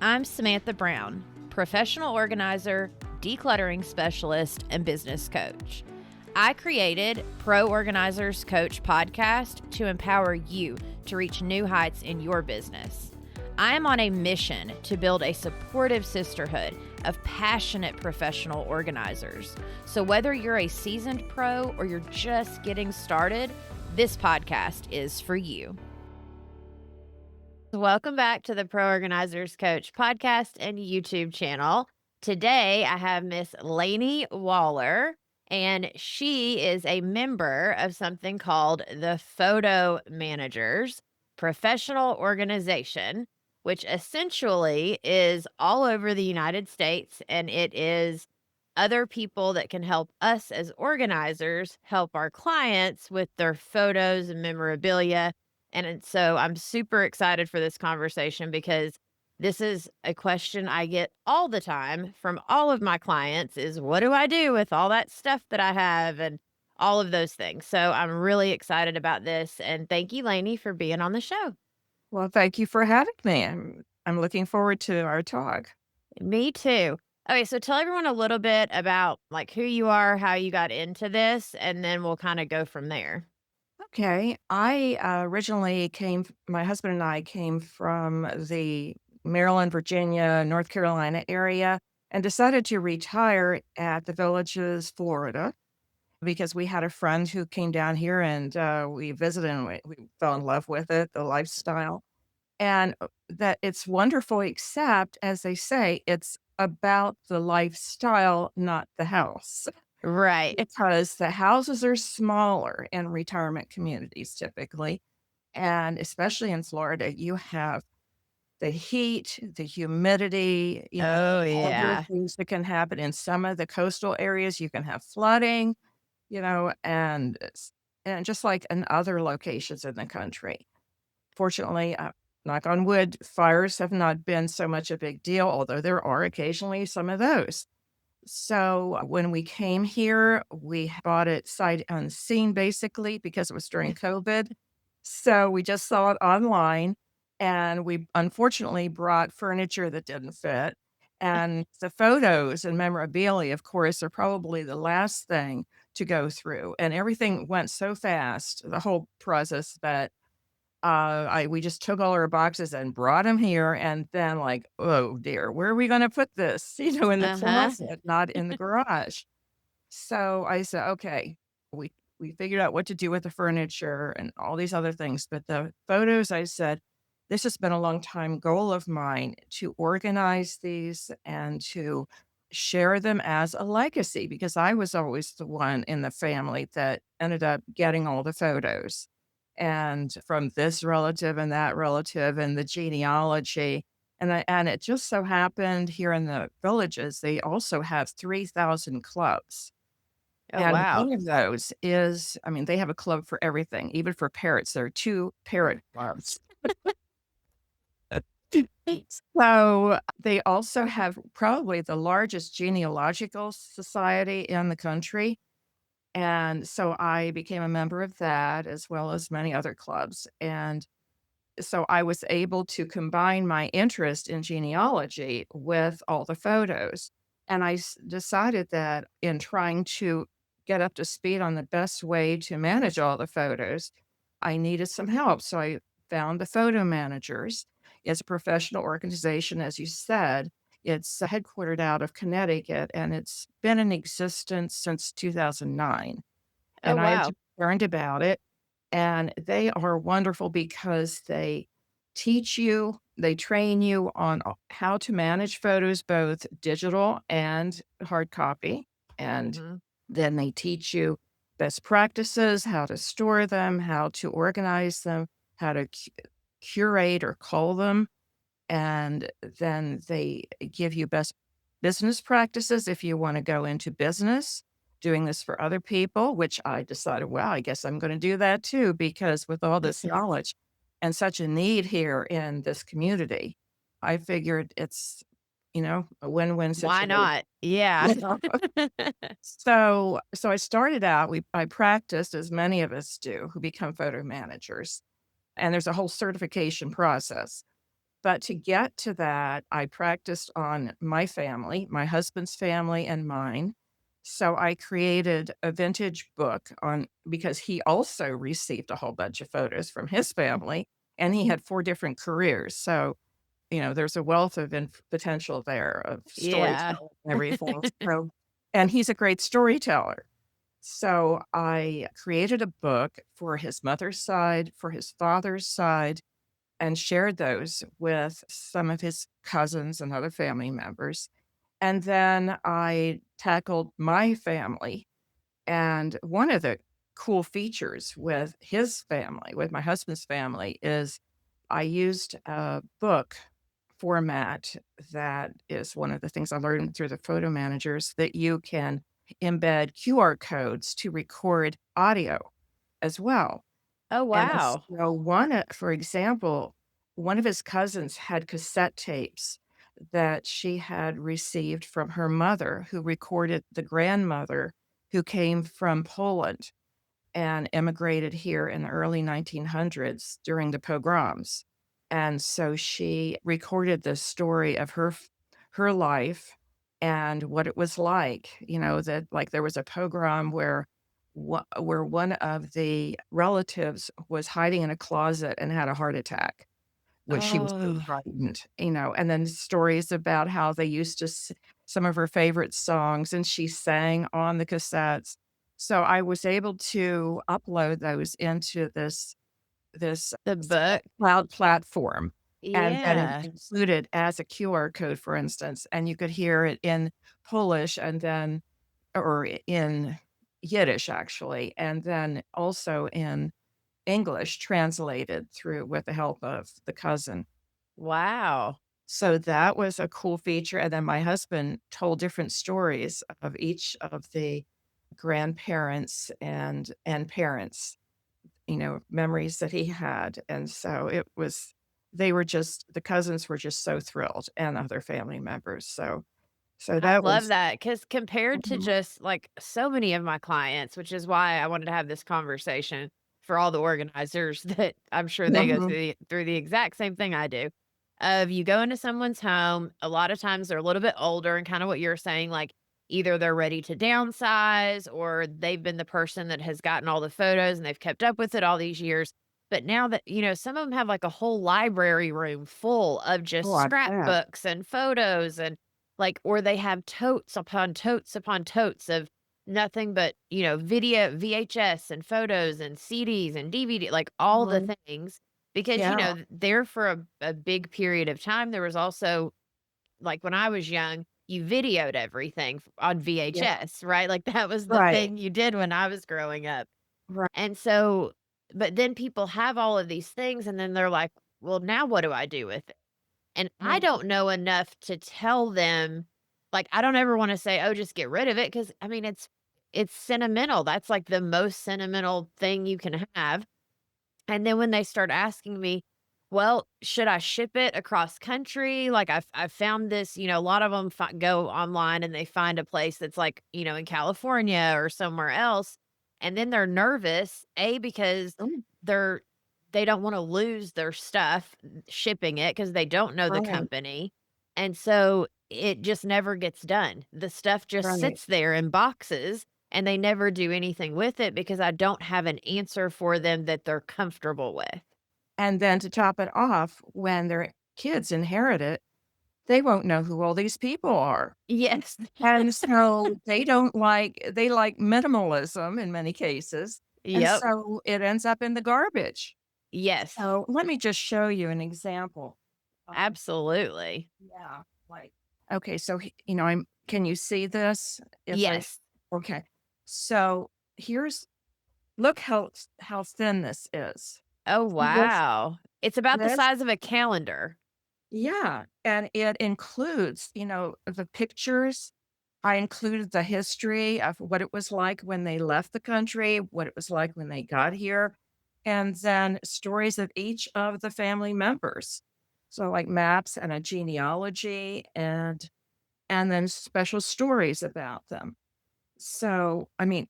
I'm Samantha Brown, professional organizer, decluttering specialist, and business coach. I created Pro Organizers Coach podcast to empower you to reach new heights in your business. I am on a mission to build a supportive sisterhood of passionate professional organizers. So whether you're a seasoned pro or you're just getting started, this podcast is for you. Welcome back to the Pro Organizers Coach podcast and YouTube channel. Today, I have Miss Lainey Waller, and she is a member of something called the Photo Managers Professional Organization, which essentially is all over the United States, and it is other people that can help us as organizers help our clients with their photos and memorabilia. So I'm super excited for this conversation because this is a question I get all the time from all of my clients is what do I do with all that stuff that I have and all of those things. So I'm really excited about this. And thank you, Lainey, for being on the show. Well, thank you for having me. I'm looking forward to our talk. Me too. Okay, so tell everyone a little bit about like who you are, how you got into this, and then we'll kind of go from there. Okay, I originally my husband and I came from the Maryland, Virginia, North Carolina area and decided to retire at the Villages, Florida, because we had a friend who came down here and we visited and we fell in love with it, the lifestyle. And that it's wonderful, except as they say, it's about the lifestyle, not the house. Right. Because the houses are smaller in retirement communities typically, and especially in Florida, you have the heat, the humidity, Oh, all the yeah. things that can happen in some of the coastal areas, you can have flooding, and just like in other locations in the country. Fortunately, knock on wood, fires have not been so much a big deal, although there are occasionally some of those. So when we came here, we bought it sight unseen basically because it was during COVID. So we just saw it online and we unfortunately brought furniture that didn't fit. And the photos and memorabilia, of course, are probably the last thing to go through. And everything went so fast, the whole process that we just took all our boxes and brought them here, and then like, "Oh, dear, where are we gonna put this?" In the Uh-huh. closet, not in the garage. So I said, "Okay." We figured out what to do with the furniture and all these other things, but the photos, I said, "This has been a long time goal of mine to organize these and to share them as a legacy," because I was always the one in the family that ended up getting all the photos and from this relative and that relative and the genealogy. And it just so happened here in the Villages, they also have 3,000 clubs. Oh, And wow. one of those is, I mean, they have a club for everything, even for parrots. There are 2 parrot clubs. So they also have probably the largest genealogical society in the country. And so I became a member of that as well as many other clubs. And so I was able to combine my interest in genealogy with all the photos. And decided that in trying to get up to speed on the best way to manage all the photos, I needed some help. So I found the photo managers. It's a professional organization, as you said. It's headquartered out of Connecticut and it's been in existence since 2009. Oh, And I had wow. just learned about it, and they are wonderful because they they train you on how to manage photos, both digital and hard copy. And Mhm. then they teach you best practices, how to store them, how to organize them, how to curate or cull them. And then they give you best business practices if you want to go into business doing this for other people, which I decided, well, I guess I'm going to do that too, because with all this knowledge and such a need here in this community, I figured it's, a win-win Why situation. not? Yeah. You know? So I started out, I practiced as many of us do who become photo managers. And there's a whole certification process. But to get to that, I practiced on my family, my husband's family, and mine. So I created a vintage book on because he also received a whole bunch of photos from his family, and he had 4 different careers. So, there's a wealth of potential there of Yeah. storytelling and everything. So and he's a great storyteller. So I created a book for his mother's side, for his father's side, and shared those with some of his cousins and other family members. And then I tackled my family. And one of the cool features with his family, with my husband's family, is I used a book format that is one of the things I learned through the photo managers that you can embed QR codes to record audio as well. Oh, And wow. so for example, one of his cousins had cassette tapes that she had received from her mother, who recorded the grandmother who came from Poland and immigrated here in the early 1900s during the pogroms. And so she recorded the story of her life and what it was like, that like there was a pogrom where one of the relatives was hiding in a closet and had a heart attack, which she was so Oh, frightened, and then stories about how they used to some of her favorite songs, and she sang on the cassettes. So I was able to upload those into the book. cloud platform, and then it Yeah. included as a QR code, for instance, and you could hear it in Polish and then or in Yiddish, actually, and then also in English translated through with the help of the cousin. Wow. So that was a cool feature, and then my husband told different stories of each of the grandparents and parents, memories that he had, and so the cousins were just so thrilled and other family members, so I that love was that because compared to Mhm, just like so many of my clients, which is why I wanted to have this conversation for all the organizers that I'm sure they go mhm, through the exact same thing I do. Of you go into someone's home, a lot of times they're a little bit older and kind of what you're saying, like either they're ready to downsize or they've been the person that has gotten all the photos and they've kept up with it all these years. But now that, some of them have like a whole library room full of oh, just I bet. scrapbooks and photos and like, or they have totes upon totes upon totes of nothing but, video, VHS and photos and CDs and DVD, like all the Mhm, things. Because, yeah, there for a big period of time, there was also, like when I was young, you videoed everything on yeah, VHS, right? Like that was the right, thing you did when I was growing up. right, And so, but then people have all of these things and then they're like, well, now what do I do with it? And I mhm, don't know enough to tell them, like, I don't ever wanna say, "Oh, just get rid of it," because I mean, it's sentimental, that's, like, the most sentimental thing you can have, and then when they start asking me, "Well, should I ship it across country?" Like, I've found this, a lot of 'em go online and they find a place that's, like, in California or somewhere else, and then they're nervous, A, because mm, they're they don't wanna lose their stuff shipping it because they don't know the right, company, and so it just never gets done. The stuff just right. sits there in boxes and they never do anything with it because I don't have an answer for them that they're comfortable with. And then to top it off, when their kids inherit it, they won't know who all these people are. Yes. And so they like minimalism in many cases, and Yep. so it ends up in the garbage. Yes. So let me just show you an example. Um, Absolutely. yeah, like okay, so I'm can you see this? If I Yes. Okay. So here's look how thin this is. Oh, See this? wow. It's about the This? size of a calendar. Yeah, and it includes, the pictures. I included the history of what it was like when they left the country, what it was like when they got here, and then stories of each of the family members. So like maps and a genealogy and then special stories about them. So, I mean,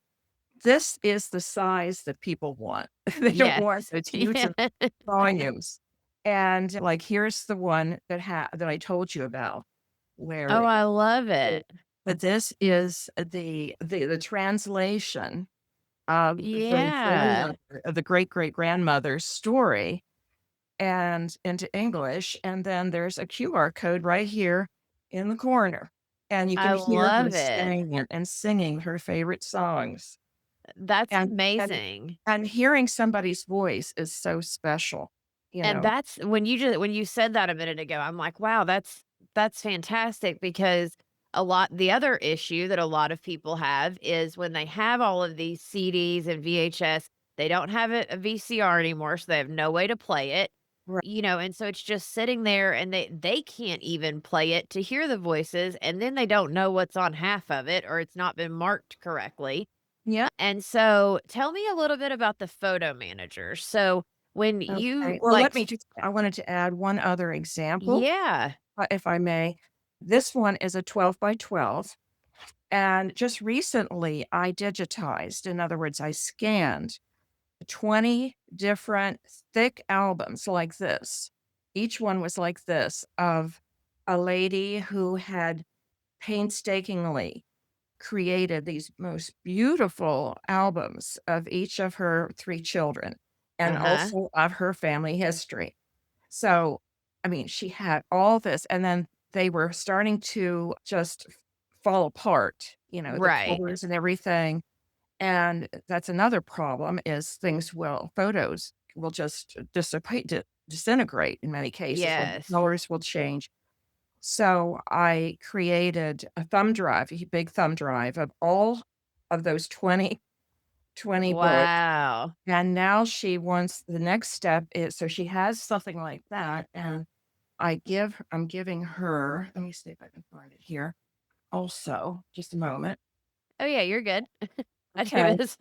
this is the size that people want. They don't want Yes. those huge Yeah. volumes. And, like, here's the one that I told you about Oh, where I love it it. but this is the translation of the Yeah. grandmother of the great-great-grandmother's story and into English, and then there's a QR code right here in the corner, and you can I hear her love it. saying it and singing her favorite songs, That's and and amazing. and hearing somebody's voice is so special, you And know? that's when you said that a minute ago, I'm like, "Wow, that's fantastic," because the other issue that a lot of people have is when they have all of these CDs and VHS, they don't have a VCR anymore, so they have no way to play it, Right. and so it's just sitting there and they can't even play it to hear the voices, and then they don't know what's on half of it or it's not been marked correctly. Yeah, And so tell me a little bit about the photo manager. So when you okay. Well, let me just I wanted to add one other example, yeah. if I may. This one is a 12 by 12, and just recently I digitized, in other words, I scanned 20 different thick albums like this. Each one was like this of a lady who had painstakingly created these most beautiful albums of each of her 3 children and Uh-huh. also of her family history. So, I mean, she had all this, and then they were starting to just fall apart, the Right. covers and everything, and that's another problem is photos will just disintegrate in many cases, or the Yes. colors will change. So I created a thumb drive, a big thumb drive of all of those 20 books, Wow. and now she wants the next step is so she has something like that, and I'm giving her let me see if I can find it here also, just a moment. Oh, yeah, you're good. I do Okay. this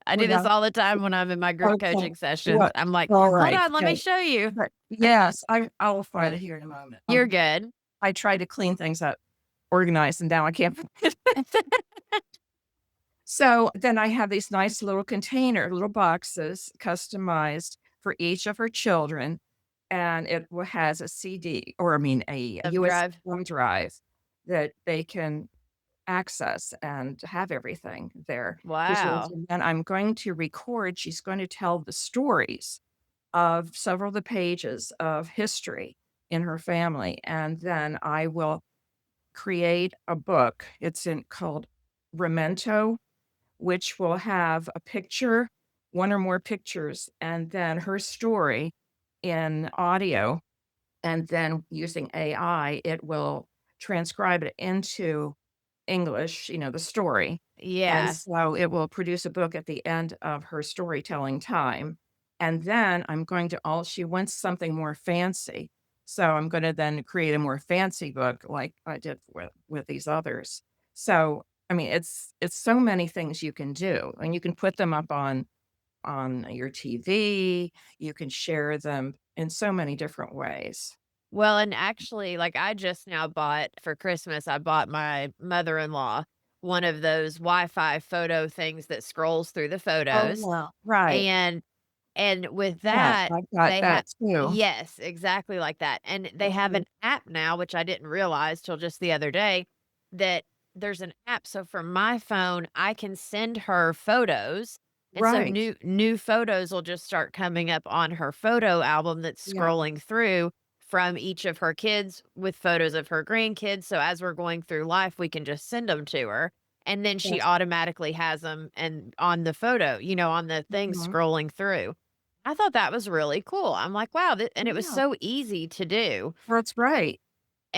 I do this Well, all the time when I'm in my group okay. coaching sessions. What I'm like, "Hold alright, on, let me okay. show you." But yes, I will find it here in a moment. You're good. I tried to clean things up, organize, and now I can't find it. So, then I have these nice little boxes customized for each of her children, and has a CD or I mean, a Thumb USB drive. thumb drive that they can access and have everything there. So she goes, Wow. and then I'm going to record she's going to tell the stories of several of the pages of history in her family, and then I will create a book. It's in called Memento, which will have a picture, 1 or more pictures, and then her story in audio, and then using AI, it will transcribe it into English, the story, and Yeah. so it will produce a book at the end of her storytelling time, and then I'm going to all she wants something more fancy, so I'm gonna then create a more fancy book like I did with these others. So, I mean, it's so many things you can do, and you can put them up on your TV, you can share them in so many different ways. Well, and actually, like, I just now bought for Christmas, I bought my mother-in-law one of those Wi-Fi photo things that scrolls through the Oh, photos, wow. Right. and with Yeah, that, I've got they have that too. yes, exactly like that, and they have Mhm. an app now, which I didn't realize till just the other day, that there's an app, so from my phone, I can send her photos, and so Right. new photos will just start coming up on her photo album that's Yeah, scrolling through from each of her kids with photos of her grandkids, so as we're going through life, we can just send them to her, and then she that's automatically has them and on the photo, on the thing mhm. scrolling through. I thought that was really cool. I'm like, "Wow," and it was Yeah, so easy to do, that's right.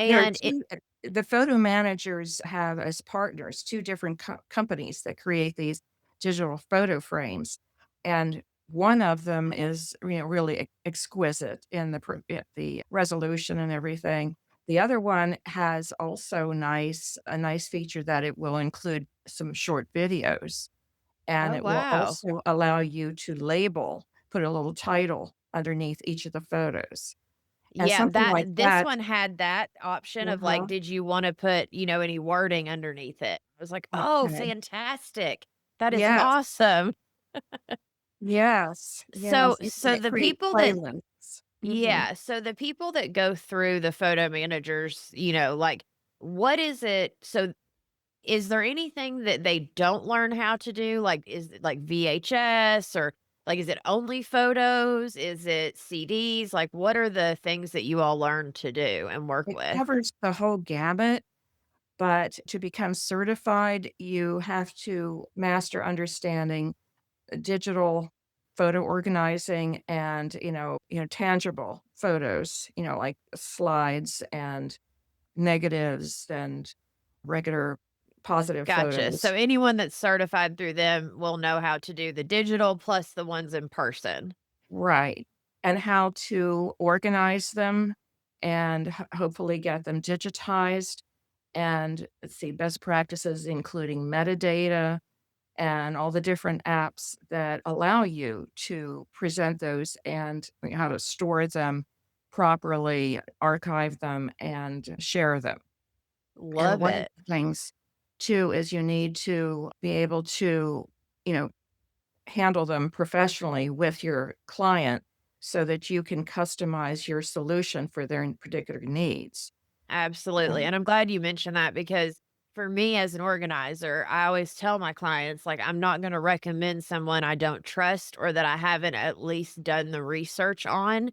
There are and it 2 the photo managers have as partners 2 different companies that create these digital photo frames, and one of them is, really exquisite in the resolution and everything. The other one has also a nice feature that it will include some short videos, and oh, it will wow. also allow you to put a little title underneath each of the photos, and Yeah, something like this that. one had that option of, like, Uh-huh. did you wanna put, any wording underneath it? I was like, "Oh, Okay. fantastic. That is Yes, awesome." yes, So yes, you can so the create people that playlists. Mhm. Yeah, so the people that go through the photo managers, like, what is it is there anything that they don't learn how to do? Like, is it like VHS or like, is it only photos? Is it CDs? Like, what are the things that you all learn to do and work It with? covers the whole gamut, but to become certified, you have to master understanding digital photo organizing and, tangible photos, like slides and negatives and regular positive Gotcha. photos. So anyone that's certified through them will know how to do the digital plus the ones in person. Right. And how to organize them and hopefully get them digitized. And let's see, best practices, including metadata and all the different apps that allow you to present those and how to store them properly, archive them, and share them. And Love one of it. the things too is you need to be able to, you know, handle them professionally with your client so that you can customize your solution for their particular needs. Absolutely, Um, and I'm glad you mentioned that because for me as an organizer, I always tell my clients, like, I'm not gonna recommend someone I don't trust or that I haven't at least done the research on,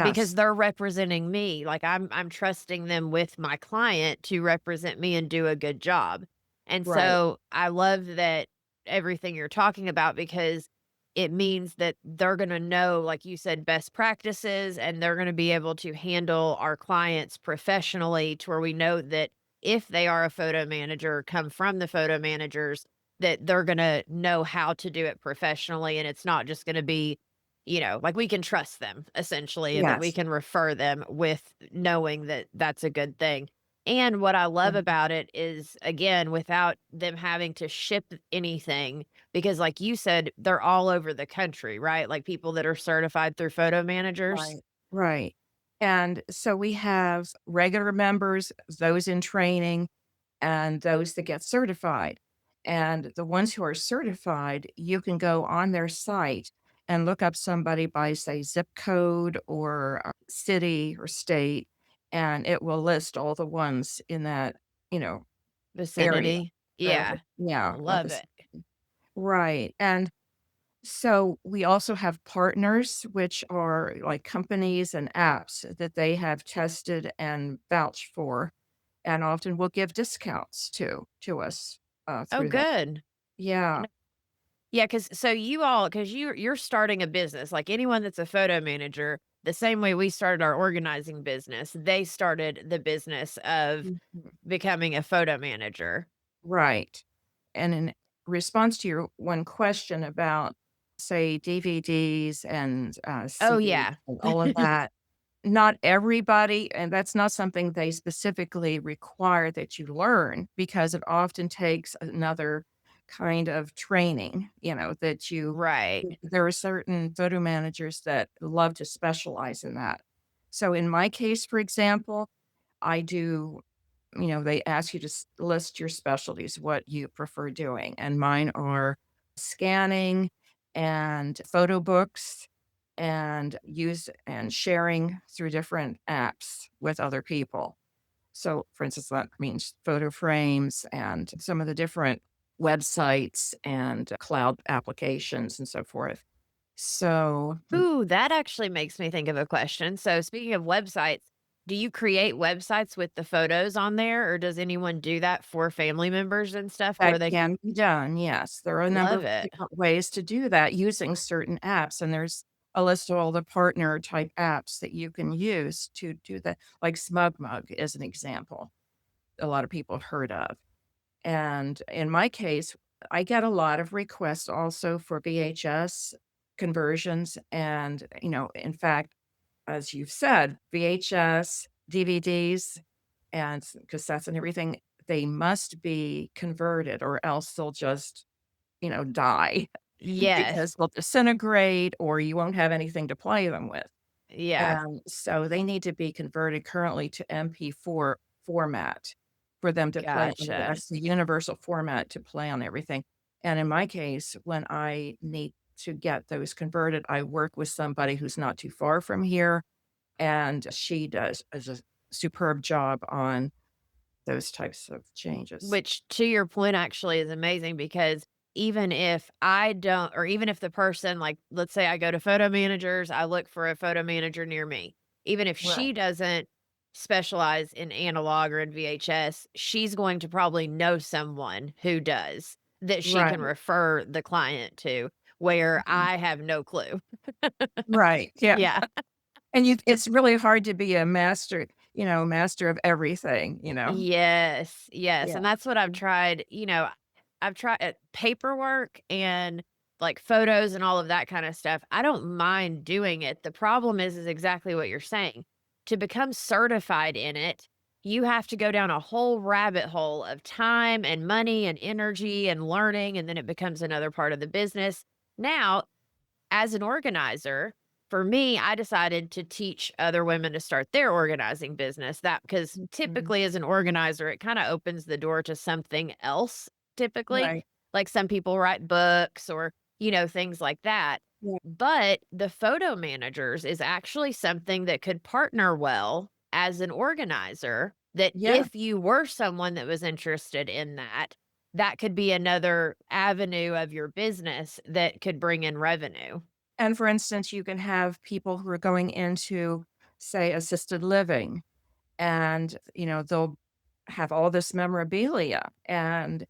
because yes, they're representing me, like, I'm trusting them with my client to represent me and do a good job, and right. so I love that everything you're talking about because it means that they're gonna know, like you said, best practices, and they're gonna be able to handle our clients professionally to where we know that if they are a photo manager, come from the photo managers, that they're gonna know how to do it professionally, and it's not just gonna be, like we can trust them essentially, and that we Yes. can refer them with knowing that that's a good thing. And what I love Mhm. about it is, again, without them having to ship anything, because like you said, they're all over the country, right? Like people that are certified through photo managers. Right. Right. And so we have regular members, those in training, and those that get certified. And the ones who are certified, you can go on their site and look up somebody by, say, zip code or city or state, and it will list all the ones in that, you know, area. Vicinity. Of, Yeah. yeah, of Love this. it. Right. And so we also have partners, which are like companies and apps that they have tested and vouched for, and often will give discounts to us Oh, through that. good. Yeah. And yeah, because so because you're starting a business, like anyone that's a photo manager, the same way we started our organizing business, they started the business of Mhm. becoming a photo manager. Right. And in response to your one question about, say, DVDs and Oh, CDs yeah. and all of that, not everybody, and that's not something they specifically require that you learn because it often takes another kind of training, that Right. there are certain photo managers that love to specialize in that. So in my case, for example, I do, they ask you to list your specialties, what you prefer doing. And mine are scanning and photo books and use and sharing through different apps with other people. So, for instance, that means photo frames and some of the different websites and cloud applications and so forth. So, Ooh, that actually makes me think of a question. So, speaking of websites, do you create websites with the photos on there, or does anyone do that for family members and stuff to that where they can be done, yes. There are a number love of it? different ways to do that using certain apps, and there's a list of all the partner type apps that you can use to do that, like SmugMug is an example a lot of people have heard of. And in my case, I get a lot of requests also for VHS conversions and, in fact, as you've said, VHS, DVDs, and cassettes and everything, they must be converted or else they'll just, die Yes. because they'll disintegrate or you won't have anything to play them with. Yeah. And so they need to be converted currently to MP4 format for them to play on it. Gotcha. That's the universal format to play on everything. And in my case, when I need to get those converted, I work with somebody who's not too far from here and she does a superb job on those types of changes. Which, to your point, actually is amazing because even if I don't, or even if the person, like, let's say I go to photo managers, I look for a photo manager near me. Even if Right. she doesn't specialize in analog or in VHS, she's going to probably know someone who does that she can Right. refer the client to, where Mhm. I have no clue. Right, yeah, Yeah. and it's really hard to be a master, master of everything, you know? Yes, yes, Yeah. and that's what I've Mm. tried, I've tried paperwork and, like, photos and all of that kinda stuff. I don't mind doing it. The problem is exactly what you're saying. To become certified in it, you have to go down a whole rabbit hole of time and money and energy and learning, and then it becomes another part of the business. Now, as an organizer, for me, I decided to teach other women to start their organizing business. That because Mhm. typically as an organizer, it kind of opens the door to something else, typically. Right. Like some people write books or, things like that. Yeah. But the photo managers is actually something that could partner well as an organizer. That Yeah, if you were someone that was interested in that, that could be another avenue of your business that could bring in revenue. and for instance, you can have people who are going into, say, assisted living, and, they'll have all this memorabilia, and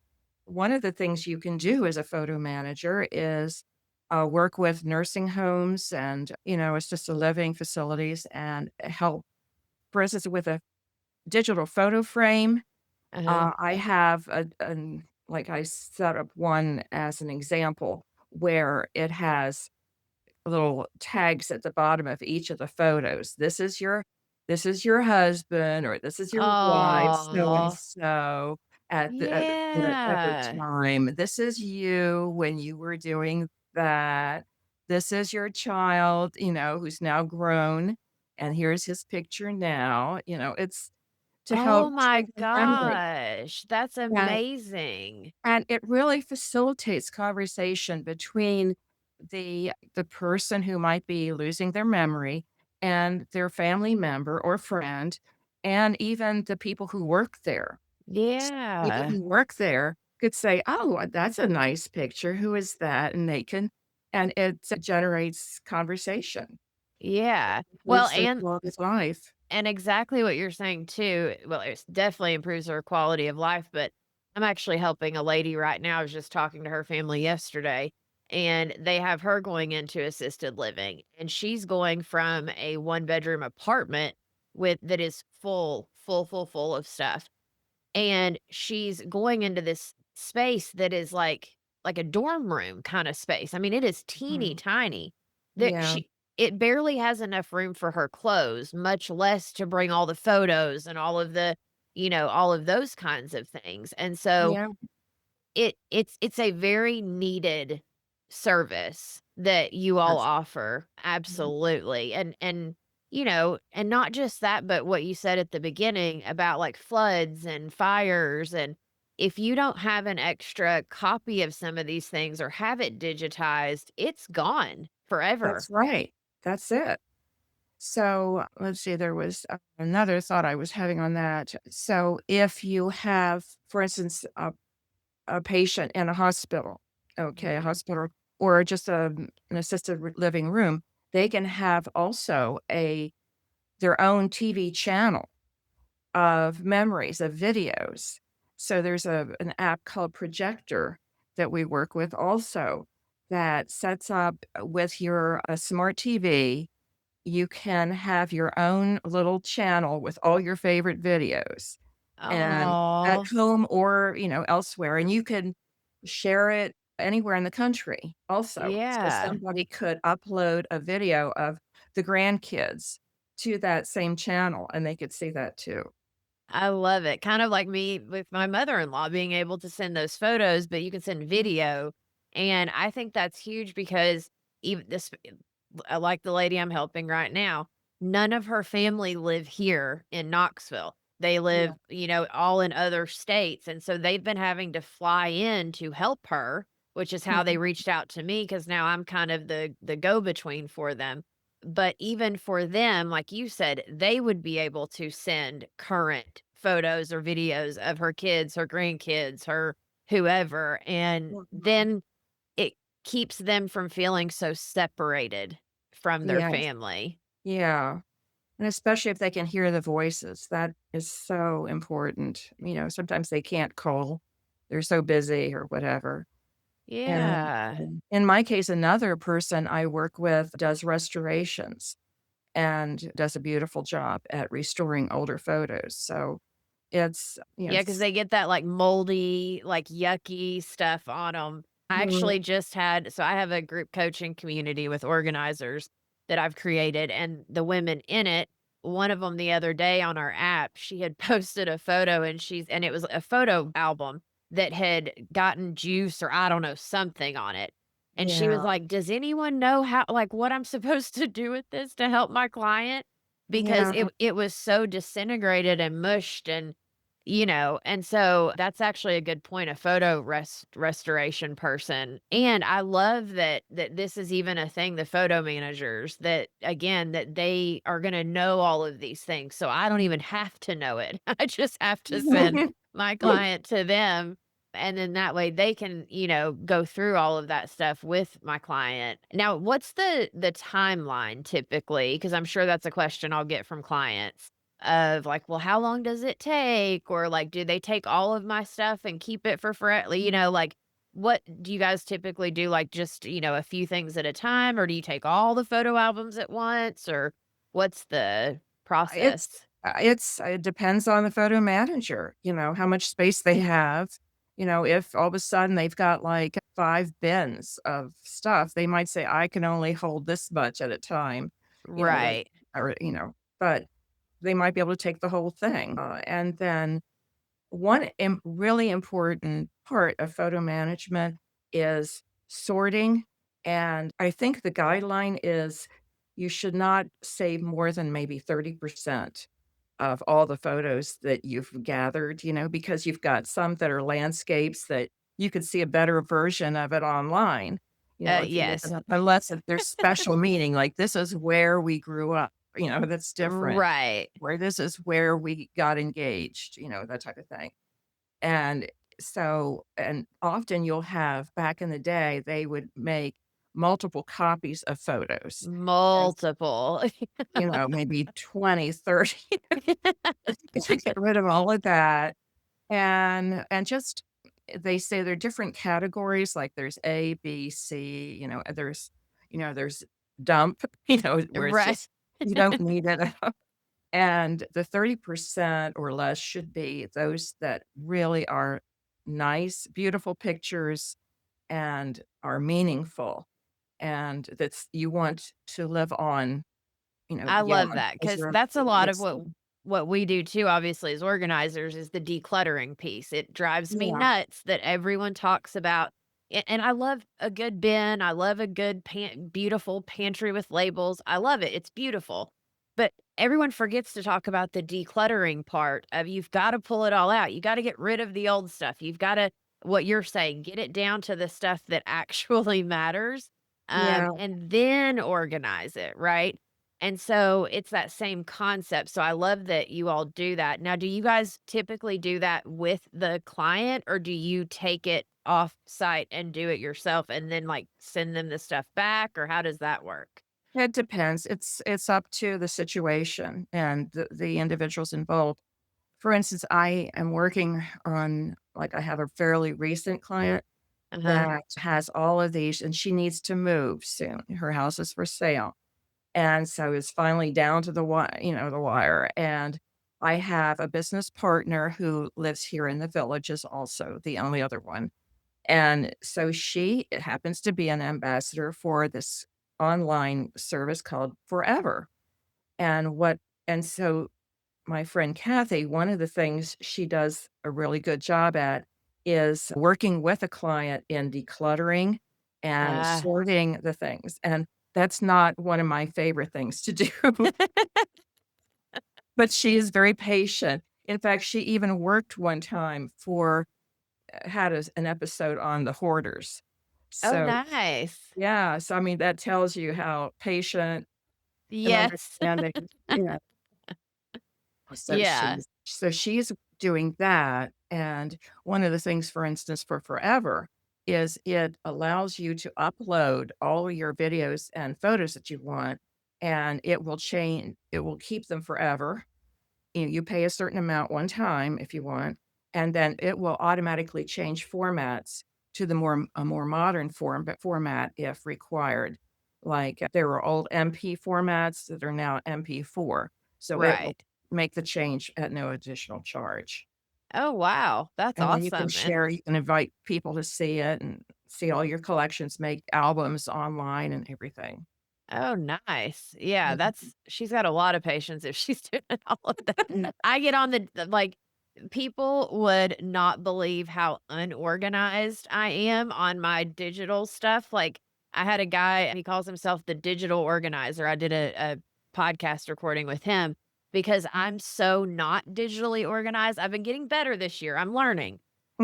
one of the things you can do as a photo manager is, work with nursing homes and, assisted living facilities and help, for instance, with a digital photo frame. Uh-huh. I have like, I set up one as an example where it has little tags at the bottom of each of the photos. This is your husband, or this is your wife, so and Oh, so at whatever yeah. time. This is you when you were doing that. This is your child, who's now grown, and here's his picture now. It's to Oh help my trigger memory. gosh, that's Yeah. amazing. And it really facilitates conversation between the person who might be losing their memory and their family member or friend, and even the people who work there. So people Yeah, who work there could say, "Oh, that's a nice picture. Who is that?" And it generates conversation, yeah. Well, improves their quality of life. and exactly what you're saying too. Well, it definitely improves her quality of life, but I'm actually helping a lady right now. I was just talking to her family yesterday, and they have her going into assisted living, and she's going from a one-bedroom apartment with that is full, full, full, full of stuff. And she's going into this space that is like a dorm room kinda space. I mean, it is teeny Mhm. tiny. That Yeah, she it barely has enough room for her clothes, much less to bring all the photos and all of the all of those kinds of things. And so yeah, it's a very needed service that you all yes. offer, Mhm. absolutely, and not just that, but what you said at the beginning about, like, floods and fires, and if you don't have an extra copy of some of these things or have it digitized, it's gone forever. That's right. That's it. So let's see, there was another thought I was having on that. So if you have, for instance, a patient in a hospital, okay, a Mhm. hospital, or just an assisted living room, they can have also their own TV channel of memories, of videos. So there's an app called Projector that we work with also, that sets up with your smart TV. You can have your own little channel with all your favorite videos, and at Aw, home or, elsewhere, and you can share it anywhere in the country also. So yeah. somebody could upload a video of the grandkids to that same channel, and they could see that too. I love it. Kind of like me with my mother-in-law being able to send those photos, but you can send Mhm. video. And I think that's huge because even this, like the lady I'm helping right now, none of her family live here in Knoxville. They Yeah. live, all in other states. And so they've been having to fly in to help her, which is how they Mhm. reached out to me because now I'm kind of the go-between for them. But even for them, like you said, they would be able to send current photos or videos of her kids, her grandkids, her whoever, and Mhm. then it keeps them from feeling so separated from their Yes. family. Yeah. And especially if they can hear the voices, that is so important. Sometimes they can't call. They're so busy or whatever. And Yeah. in my case, another person I work with does restorations and does a beautiful job at restoring older photos. So it's, Yeah, because they get that, like, moldy, like, yucky stuff on them. I Mhm. actually just had so I have a group coaching community with organizers that I've created, and the women in it, one of them the other day on our app, she had posted a photo, and it was a photo album that had gotten juice or I don't know, something on it, and she Yeah. was like, "Does anyone know how like, what I'm supposed to do with this to help my client?" Because Yeah. it was so disintegrated and mushed and so that's actually a good point, a photo restoration person, and I love that this is even a thing, the photo managers, that again, that they are gonna know all of these things, so I don't even have to know it. I just have to send my client to them, and then that way they can, go through all of that stuff with my client. Now, what's the timeline typically? Because 'Cause I'm sure that's a question I'll get from clients of like, well, how long does it take? Or like, do they take all of my stuff and keep it for forever? Like, what do you guys typically do? Like, just, a few things at a time, or do you take all the photo albums at once? Or what's the It's process? it depends on the photo manager, how much space they have. If all of a sudden they've got like 5 bins of stuff, they might say, "I can only hold this much at a time," that Right. or, but they might be able to take the whole thing. And then one really important part of photo management is sorting. And I think the guideline is you should not save more than maybe 30% of all the photos that you've gathered, because you've got some that are landscapes that you could see a better version of it online, if you look it Yes. up, unless if there's special meaning, like this is where we grew up, that's different. Right. Where this is where we got engaged, that type of thing. And and often you'll have back in the day, they would make multiple copies of photos. And, Multiple. maybe 20, 30 to get rid of all of that. And just they say there are different categories, like there's A, B, C, there's dump, where it's Right. just you don't need it. And the 30% or less should be those that really are nice, beautiful pictures and are meaningful, and that's you want to live on, I love beyond that as because you're that's a lot of what mixing. what we do too, obviously, as organizers, is the decluttering piece. It drives me Yeah, nuts that everyone talks about and I love a good bin, I love a good beautiful pantry with labels, I love it, it's beautiful, but everyone forgets to talk about the decluttering part of you've gotta pull it all out, you gotta get rid of the old stuff, you've gotta what you're saying, get it down to the stuff that actually matters, yeah. and then organize it, right? And so it's that same concept. So I love that you all do that. Now, do you guys typically do that with the client or do you take it off site and do it yourself and then like send them the stuff back or how does that work? It depends. It's up to the situation and the individuals involved. For instance, I am working on like, I have a fairly recent client Uh-huh. that has all of these, and she needs to move soon. Her house is for sale. And so it's finally down to the wire. And I have a business partner who lives here in the village, is also the only other one. And so she happens to be an ambassador for this online service called Forever. And what and so my friend Kathy, one of the things she does a really good job at is working with a client in decluttering and Ah. sorting the things. And that's not one of my favorite things to do, but she is very patient. In fact, she even worked one time had an episode on the hoarders. Oh, So, nice. yeah, so I mean, that tells you how patient and Yes. understanding, Yeah. so she's doing that, and one of the things, for instance, for Forever is it allows you to upload all of your videos and photos that you want, and it will keep them forever. You pay a certain amount one time if you want, and then it will automatically change formats to a more modern format if required. Like, there were old MP formats that are now MP4, so it will Right. make the change at no additional charge. Oh, wow. That's And then you can awesome, and share, you can invite people to see it and see all your collections, make albums online and everything. oh, nice. Yeah, Mhm. that's she's got a lot of patience if she's doing all of that. I get on like, people would not believe how unorganized I am on my digital stuff. Like, I had a guy, he calls himself the digital organizer. I did a podcast recording with him because I'm so not digitally organized. I've been getting better this year. I'm learning.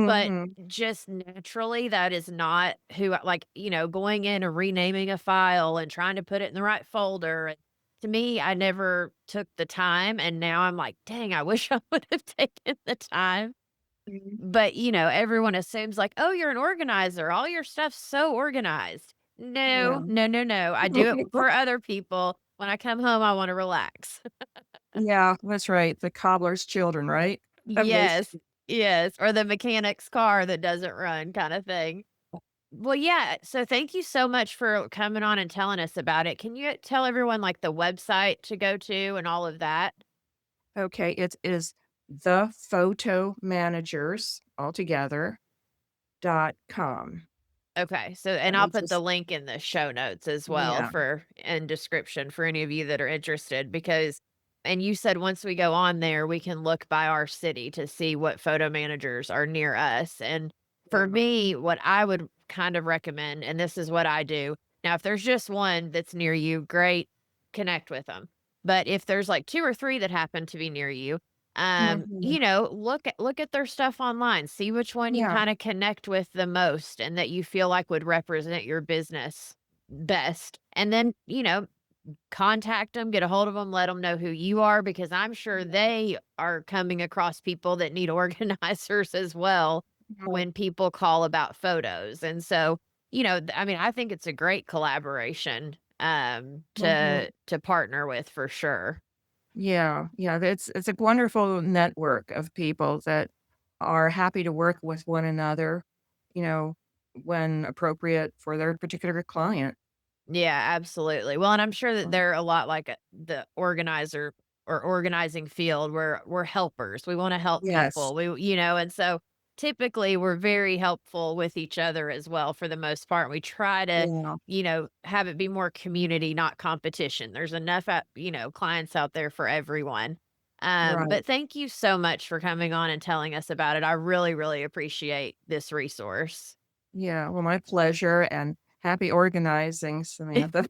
But Mhm. just naturally, that is not who like, going in and renaming a file and trying to put it in the right folder. And to me, I never took the time. And now I'm like, dang, I wish I would have taken the time. Mhm. But, everyone assumes, like, oh, you're an organizer. All your stuff's so organized. Yeah. No, no, no, no. I do it for other people. When I come home, I want to relax. Yeah, that's right, the cobbler's children, right? They Yes. Yes. Or the mechanic's car that doesn't run kind of thing. Well, yeah. So thank you so much for coming on and telling us about it. Can you tell everyone like the website to go to and all of that? Okay, it is the photo managers altogether .com. Okay. So, and Let me I'll put the just link in the show notes as well yeah, for and description for any of you that are interested because, and you said once we go on there, we can look by our city to see what photo managers are near us. And for yeah, me, what I would kind of recommend, and this is what I do now, if there's just one that's near you, great, connect with them. But if there's like two or three that happen to be near you, mhm, look at their stuff online, see which one you yeah, kinda connect with the most and that you feel like would represent your business best, and then, contact them, get a hold of them, let them know who you are because I'm sure yeah, they are coming across people that need organizers as well mhm, when people call about photos, and so, I mean, I think it's a great collaboration, mhm. to partner with for sure. Yeah, yeah, it's a wonderful network of people that are happy to work with one another, you know, when appropriate for their particular client. Yeah, absolutely. Well, and I'm sure that they're a lot like, the organizer or organizing field where we're helpers. We wanna help Yes, people. And so typically we're very helpful with each other as well for the most part. We try to, yeah, have it be more community, not competition. There's enough, clients out there for everyone. right. But thank you so much for coming on and telling us about it. I really, really appreciate this resource. Yeah, well, my pleasure, and happy organizing, Samantha.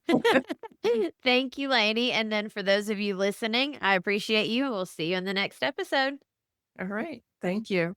Thank you, Lainey. And then for those of you listening, I appreciate you. We'll see you in the next episode. Alright, thank you.